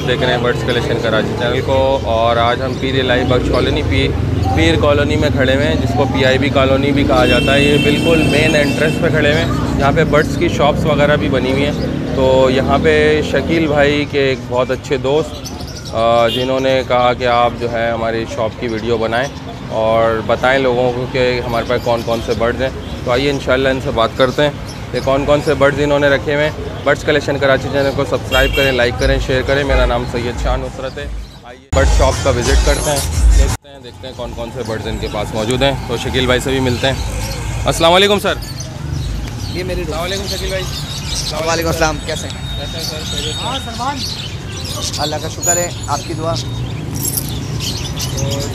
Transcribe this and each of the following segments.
देख रहे हैं बर्ड्स कलेक्शन कराची चैनल को। और आज हम पीर इलाही बख्श कॉलोनी पीर कॉलोनी में खड़े हुए हैं, जिसको PIB कॉलोनी भी कहा जाता है। ये बिल्कुल मेन एंट्रेंस पे खड़े हुए हैं, यहाँ पे बर्ड्स की शॉप्स वगैरह भी बनी हुई हैं। तो यहाँ पे शकील भाई के एक बहुत अच्छे दोस्त जिन्होंने कहा कि आप जो है हमारी शॉप की वीडियो बनाएं और बताएं लोगों को कि हमारे पास कौन कौन से बर्ड्स हैं। तो आइए इंशाल्लाह इनसे बात करते हैं कि कौन कौन से बर्ड्स इन्होंने रखे हुए हैं। बर्ड्स कलेक्शन कराची चैनल को सब्सक्राइब करें, लाइक करें, शेयर करें। मेरा नाम सैयद शाह नुसरत है। आइए बर्ड शॉप का विज़िट करते हैं, देखते हैं कौन कौन से बर्ड्स इनके पास मौजूद हैं। तो शकील भाई से भी मिलते हैं। अस्सलाम वालेकुम सर। ये मेरे वालेकुम शकील भाई। वालेकुम अस्सलाम। कैसे हैं? कैसे हैं सर? हाँ सलमान, अल्लाह का शुक्र है, आपकी दुआ। तो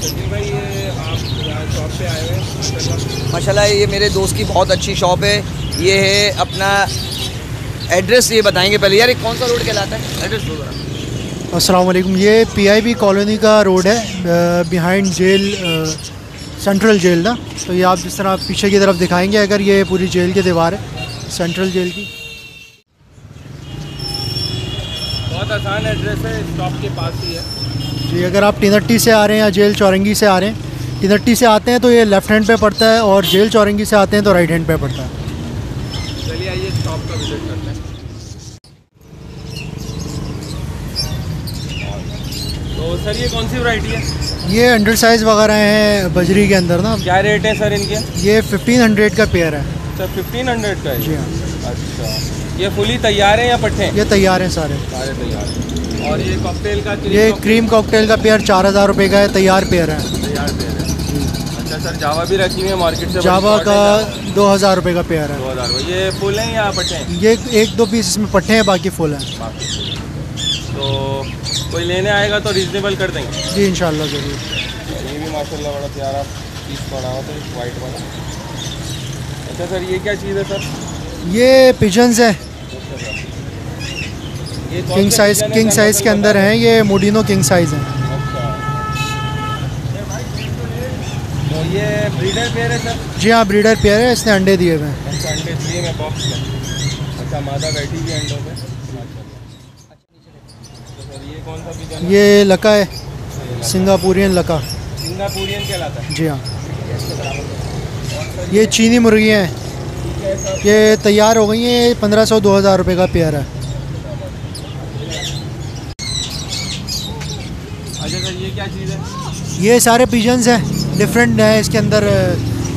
शकील भाई ये आप यहाँ शॉप पे आए हुए हैं माशाल्लाह। ये मेरे दोस्त की बहुत अच्छी शॉप है। ये है अपना एड्रेस ये बताएंगे पहले यार, ये कौन सा रोड कहलाता है? एड्रेस दो जरा। अस्सलाम वालेकुम। ये PIB कॉलोनी का रोड है, बिहाइंड जेल, सेंट्रल जेल ना। तो ये आप जिस तरह पीछे की तरफ दिखाएंगे, अगर ये पूरी जेल की दीवार है, सेंट्रल जेल की। बहुत आसान एड्रेस है, शॉप के पास ही है जी। अगर आप टिनट्टी से आ रहे हैं या जेल चौरंगी से आ रहे हैं, टिनट्टी से आते हैं तो ये लेफ़्ट हैंड पे पड़ता है, और जेल चौरंगी से आते हैं तो राइट हैंड पे पड़ता है। चलिए आइए शॉप का विजिट करते हैं। तो सर ये कौन सी वैरायटी है? ये अंडर साइज़ वगैरह हैं बजरी के अंदर ना। क्या रेट है सर इनके? ये 1500 का पेयर है। सर 1500 का है? जी हाँ। अच्छा, ये फुली तैयार है या पट्टे? ये तैयार हैं सारे तैयार हैं। और ये कॉकटेल का ये क्रीम कॉकटेल का पेयर 4000 रुपये का है, तैयार पेयर है। तैयार पेयर है। अच्छा सर, जावा भी रखी हुई है मार्केट से? जावा का 2000 रुपये का पेयर है। 2000। ये फुल हैं या पट्टे हैं? ये 1-2 पीस इसमें पट्टे हैं, बाकी फुल हैं। तो कोई लेने आएगा तो रीजनेबल कर देंगे? जी इंशाल्लाह ज़रूर। ये भी माशाल्लाह बड़ा प्यारा पीस पड़ा हुआ था, वाइट वाला। अच्छा सर, ये क्या चीज़ है सर? ये पिजन्स है, किंग साइज़ के अंदर हैं। ये मोडिनो किंग साइज़ हैं। तो ये ब्रीडर पेयर है सर? जी हाँ, ब्रीडर पेयर है, इसने अंडे दिए हुए हैं। अच्छा, अंडे दिए हैं बॉक्स में। अच्छा, मादा बैठी हुई है अंडों पे। तो सर ये कौन सा पिजन है? ये लका है, सिंगापुरियन लका। सिंगापुरियन कहलाता है? जी हाँ। ये चीनी मुर्गियाँ हैं, ये तैयार हो गई हैं। 1500-2000 रुपये का पेयर है। अच्छा सर, ये क्या चीज़ है? ये सारे पिजन्स हैं, डिफरेंट हैं। इसके अंदर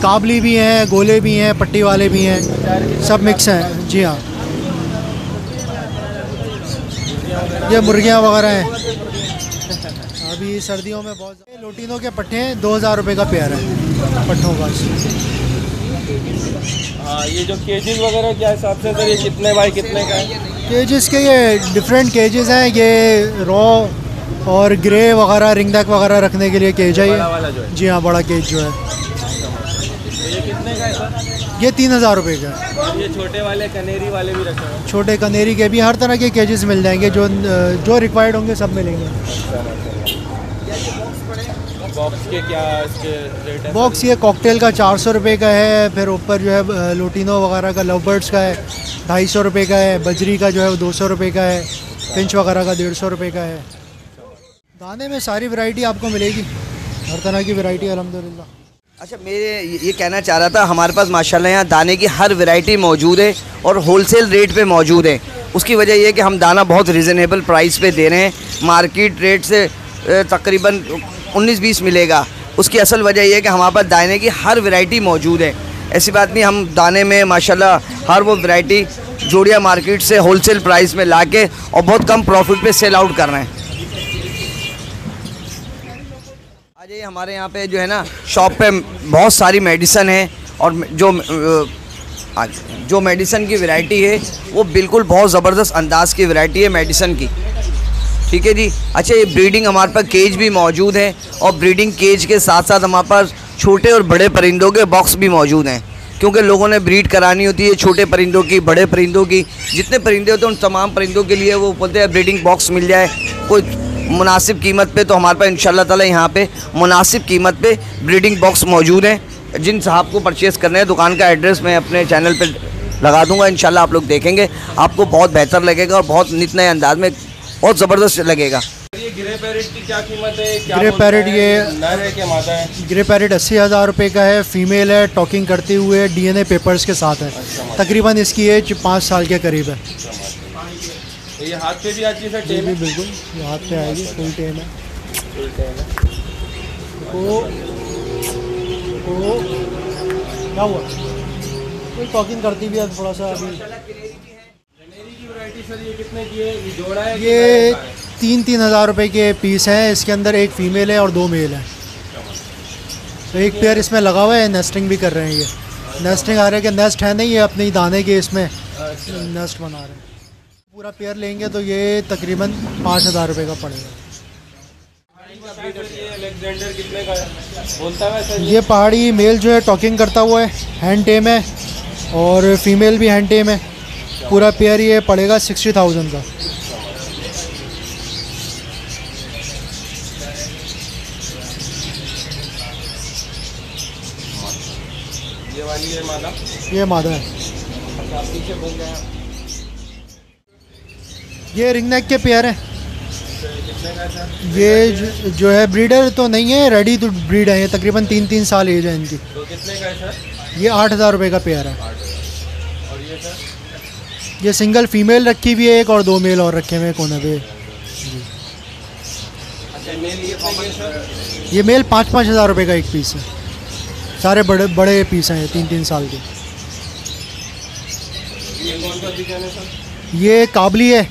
काबली भी हैं, गोले भी हैं, पट्टी वाले भी हैं, सब मिक्स हैं। जी हाँ। ये मुर्गियाँ वगैरह हैं। अभी सर्दियों में बहुत लोटिनों के पट्टे हैं, 2000 रुपये का पेयर है पट्टों का। हाँ, ये जो केजेस वगैरह क्या हिसाब से सर, ये कितने बाई कितने का है? केजेस के ये डिफरेंट केजेस हैं। ये रॉ और ग्रे वगैरह, रिंगनेक वगैरह रखने के लिए केज है। बड़ा वाला जो है? जी हाँ, बड़ा केज जो है। तो ये कितने का है सर? ये 3000 रुपये का है। और ये छोटे वाले कनेरी वाले भी रखे हैं? छोटे कनेरी के भी हर तरह के केजेस मिल जाएंगे, जो रिक्वायर्ड होंगे सब मिलेंगे। बॉक्स के क्या इसके रेट है? बॉक्स ये कॉकटेल का 400 रुपये का है। फिर ऊपर जो है लोटिनो वगैरह का, लव बर्ड्स का है 250 रुपये का है। बजरी का जो है वो 200 रुपये का है। पिंच वगैरह का 150 रुपये का है। दाने में सारी वैरायटी आपको मिलेगी, हर तरह की वैरायटी अल्हम्दुलिल्लाह। अच्छा, मेरे ये कहना चाह रहा था, हमारे पास माशाल्लाह यहाँ दाने की हर वैरायटी मौजूद है और होलसेल रेट पे मौजूद है। उसकी वजह ये है कि हम दाना बहुत रिजनेबल प्राइस पे दे रहे हैं। मार्केट रेट से तकरीबन 19-20 मिलेगा। उसकी असल वजह यह है कि हमारे पास दाने की हर वैरायटी मौजूद है। ऐसी बात नहीं, हम दाने में माशाल्लाह हर वो वैरायटी जोड़िया मार्केट से होलसेल प्राइस में लाके और बहुत कम प्रॉफिट पे सेल आउट कर रहे हैं। आज ये हमारे यहाँ पे जो है ना शॉप पे बहुत सारी मेडिसन है, और जो मेडिसन की वैरायटी है वो बिल्कुल बहुत ज़बरदस्त अंदाज की वैरायटी है मेडिसन की। ठीक है जी। अच्छा, ये ब्रीडिंग हमारे पास केज भी मौजूद है, और ब्रीडिंग केज के साथ साथ हमारे पास छोटे और बड़े परिंदों के बॉक्स भी मौजूद हैं, क्योंकि लोगों ने ब्रीड करानी होती है छोटे परिंदों की, बड़े परिंदों की। जितने परिंदे होते हैं उन तमाम परिंदों के लिए वो बोलते हैं ब्रीडिंग बॉक्स मिल जाए कोई मुनासिब कीमत पे। तो हमारे पास इंशाल्लाह ताला यहाँ पे मुनासिब कीमत पे ब्रीडिंग बॉक्स मौजूद हैं। जिन साहब को परचेज़ करने हैं, दुकान का एड्रेस मैं अपने चैनल पे लगा दूँगा, इंशाल्लाह आप लोग देखेंगे, आपको बहुत बेहतर लगेगा और बहुत नित नए अंदाज में बहुत ज़बरदस्त लगेगा। ये ग्रे पैरेट की क्या कीमत है? क्या ग्रे बोलते पैरेट हैं? ये नर है क्या मादा है? ग्रे पैरेट 80,000 रुपये का है, फीमेल है, टॉकिंग करते हुए DNA पेपर्स के साथ है। तकरीबन इसकी एज 5 साल के करीब है। तो ये हाथ पे भी आती है सर? ये टेम भी है? बिल्कुल ये हाथ पे आएगी, फुल टेम है। फुल टेम है। तो क्या हुआ, कोई टॉकिंग करती भी है थोड़ा सा अभी। कनेरी की वैरायटी सर ये कितने की है? ये जोड़ा है कि ये लड़का है? 3-3 हज़ार रुपये के पीस हैं। इसके अंदर एक फ़ीमेल है और 2 मेल हैं। तो एक पेयर इसमें लगा हुआ है, नेस्टिंग भी कर रहे हैं। ये नेस्टिंग आ रहा है कि नेस्ट है नहीं, ये अपने ही दाने के इसमें नेस्ट बना रहे हैं। पूरा पेयर लेंगे तो ये तकरीबन 5,000 रुपये का पड़ेगा। ये अलेक्जेंडर कितने का है? बोलता है सर? ये पहाड़ी मेल जो है टॉकिंग करता हुआ है, हैंड टेम है, और फीमेल भी हैंड टेम है। पूरा पेयर ये पड़ेगा 60,000 का। ये वाली है मादा? ये मादा है। अच्छा, आप पीछे बोल रहे हैं। ये रिंग नेक के पेयर हैं। कितने का है सर? ये जो है ब्रीडर तो नहीं है, रेडी टू ब्रीड है। ये तकरीबन 3-3 साल एज है इनकी। तो कितने का है सर? ये 8,000 रुपये का पेयर है। 8,000। और ये सर? ये सिंगल फीमेल रखी हुई है एक, और 2 मेल और रखे हुए हैं कोने पे। अच्छा, मेल ये कितने के सर? ये मेल 5-5 हज़ार रुपये का एक पीस है। सारे बड़े बड़े पीस हैं, 3-3 साल के। ये कौन सा डिजाइन है सर? ये काबली है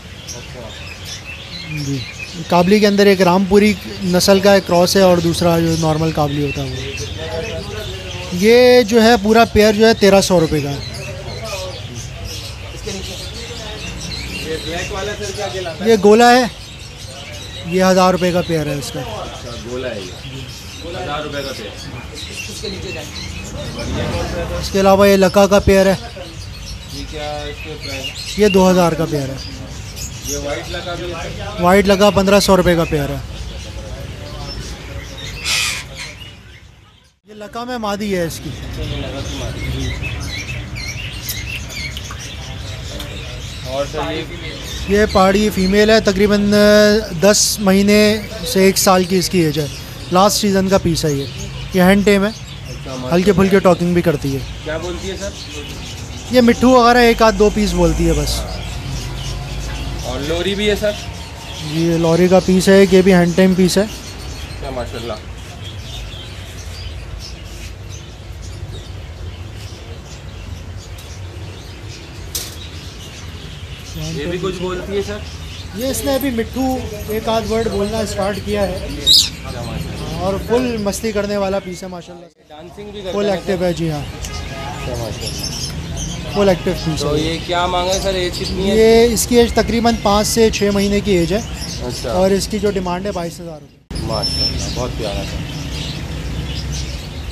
जी। काबली के अंदर एक रामपुरी नस्ल का एक क्रॉस है और दूसरा जो नॉर्मल काबली होता है वो। ये जो है पूरा पेयर जो है 1,300 रुपये का है। ये ब्लैक वाला सर क्या कहलाता है? ये गोला है, ये 1,000 रुपये का पेयर है इसका। अच्छा, गोला है ये 1,000 रुपये का पेयर। और ये कौन सा है सर? इसके अलावा ये लका का पेयर है, ये क्या इसके प्राइस? ये 2,000 का पेयर है। ये वाइट लगा भी है सर? वाइट लगा 1,500 रुपये का पेयर है। ये लका में मादी है इसकी। ये लगा की मारी। और सर ये पहाड़ी फीमेल है, तकरीबन 10 महीने से 1 साल की इसकी एज है। लास्ट सीज़न का पीस है ये हैंड टेम है, हल्के फुल्के टॉकिंग भी करती है। क्या बोलती है सर? ये मिट्ठू वगैरह 1-2 पीस बोलती है बस। और लोरी भी है सर? ये लॉरी का पीस है, ये भी हैंड टेम पीस है। क्या माशाल्लाह। ये भी कुछ बोलती है सर? ये इसने अभी मिट्ठू 1-8 वर्ड बोलना स्टार्ट किया है और फुल मस्ती करने वाला पीस है माशाल्लाह। डांसिंग भी करता फुल है एक्टिव है जी हाँ, क्या माशाल्लाह। फुल एक्टिव पीस तो है। ये क्या मांगा सर? एज कितनी है? ये इसकी एज तकरीबन 5 से 6 महीने की एज है अच्छा, और इसकी जो डिमांड है 22,000 रुपये। माशाल्लाह बहुत प्यारा सर।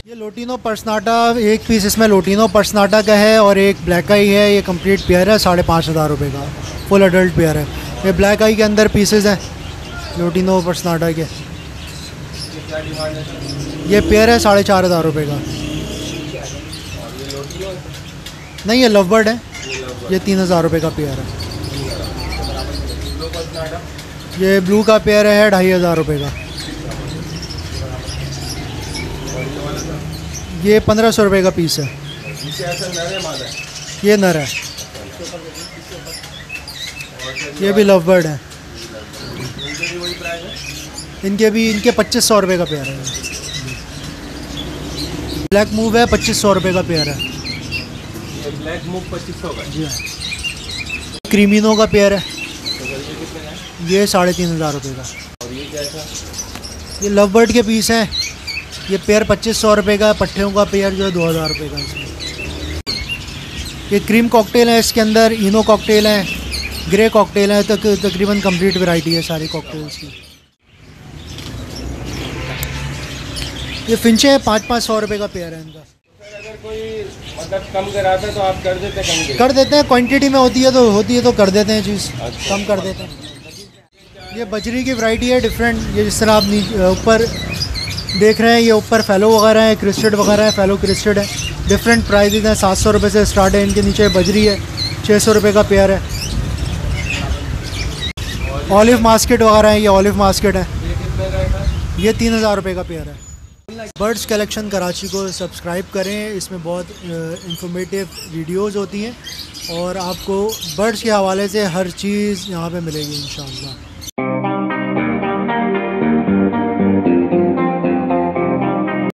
ये लोटिनो पर्सनाटा एक पीस इसमें लोटिनो पर्सनाटा का है और एक ब्लैक आई है। ये कंप्लीट पेयर है, 5,500 रुपये का फुल अडल्ट पेयर है। ये ब्लैक आई के अंदर पीसेस हैं लोटिनो पर्सनाटा के। ये क्या डिमांड है सर? ये पेयर है 4,500 रुपये का। और ये लोटिनो है? नहीं, ये लव बर्ड है, ये 3,000 रुपये का पेयर है। लो पर्सनाटा? ये ब्लू का पेयर है 2,500 रुपये का। ये 1,500 रुपये का पीस है। इसे ऐसा नर है मादा है? ये नर है, ये भी लव बर्ड है। इनके भी वही प्राइस है? इनके 2,500 रुपये का पेयर है। ब्लैक मूव है, 2,500 रुपये का पेयर है। ये ब्लैक मूव 2,500 का है? जी हाँ। क्रीमिनो का पेयर है, तो सर ये कितने का है? ये 3,500 रुपये का। और ये क्या है? ये लव बर्ड के पीस हैं। ये पेयर 2,500 रुपये का है। पट्टियों का पेयर जो है 2,000 रुपये का इसमें। ये क्रीम कॉकटेल है, इसके अंदर इनो कॉकटेल है, ग्रे कॉकटेल है, तकरीबन कंप्लीट वैरायटी है सारी कॉकटेल्स की। ये फिंचे है, 500-500 रुपये का पेयर है इनका। सर अगर कोई मतलब कम कराता है तो आप कर देते हैं? कम कर देते हैं, क्वांटिटी में होती है तो कर देते हैं चीज़, अच्छा। कम कर देते हैं। ये बजरी की वैरायटी है डिफरेंट। ये जिस तरह आप ऊपर देख रहे हैं, ये ऊपर फैलो वगैरह है, क्रिस्टेड वगैरह है, फैलो क्रिस्टेड है। डिफरेंट प्राइजेज हैं, 700 रुपये से स्टार्ट है। इनके नीचे बजरी है, 600 रुपये का पेयर है। ऑलिव मास्केट वगैरह है, ये ऑलिव मास्केट है, ये 3000 रुपये का पेयर है। बर्ड्स कलेक्शन कराची को सब्सक्राइब करें, इसमें बहुत इंफॉर्मेटिव वीडियोस होती हैं और आपको बर्ड्स के हवाले से हर चीज़ यहाँ पे मिलेगी इंशाअल्लाह।